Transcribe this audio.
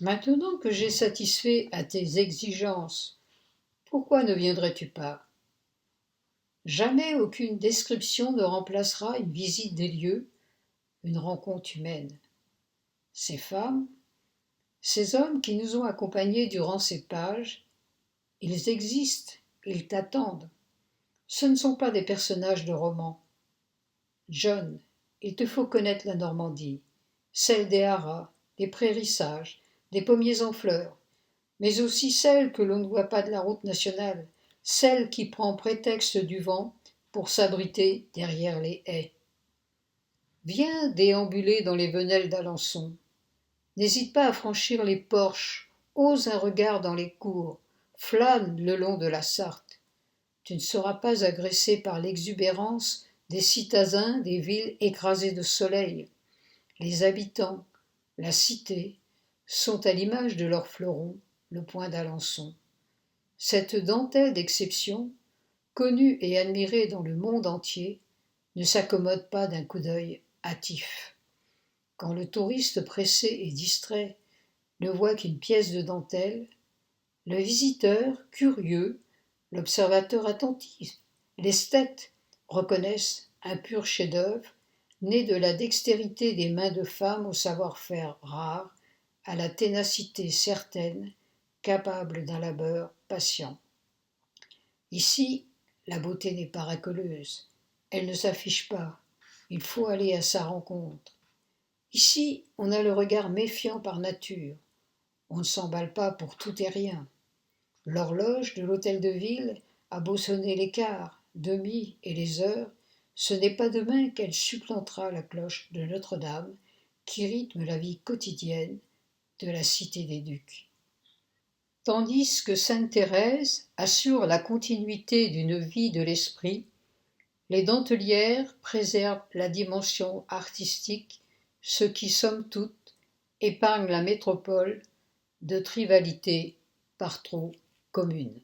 Maintenant que j'ai satisfait à tes exigences, pourquoi ne viendrais-tu pas? Jamais aucune description ne remplacera une visite des lieux, une rencontre humaine. Ces femmes, ces hommes qui nous ont accompagnés durant ces pages, ils existent, ils t'attendent. Ce ne sont pas des personnages de roman. John, il te faut connaître la Normandie, celle des haras, des prairies sages, des pommiers en fleurs, mais aussi celle que l'on ne voit pas de la route nationale, celle qui prend prétexte du vent pour s'abriter derrière les haies. Viens déambuler dans les venelles d'Alençon. N'hésite pas à franchir les porches, ose un regard dans les cours, flâne le long de la Sarthe. Tu ne seras pas agressé par l'exubérance des citadins des villes écrasées de soleil. Les habitants, la cité, sont à l'image de leur fleuron, le point d'Alençon. Cette dentelle d'exception, connue et admirée dans le monde entier, ne s'accommode pas d'un coup d'œil hâtif. Quand le touriste pressé et distrait ne voit qu'une pièce de dentelle, le visiteur, curieux, l'observateur attentif, l'esthète reconnaissent un pur chef-d'œuvre né de la dextérité des mains de femmes au savoir-faire rare, à la ténacité certaine, capable d'un labeur patient. Ici, la beauté n'est pas racoleuse, elle ne s'affiche pas, il faut aller à sa rencontre. Ici, on a le regard méfiant par nature, on ne s'emballe pas pour tout et rien. L'horloge de l'hôtel de ville a beau sonner les quarts, demi et les heures, ce n'est pas demain qu'elle supplantera la cloche de Notre-Dame qui rythme la vie quotidienne de la cité des Ducs. Tandis que sainte Thérèse assure la continuité d'une vie de l'esprit, les dentelières préservent la dimension artistique, ce qui, somme toute, épargne la métropole de tribalité par trop commune.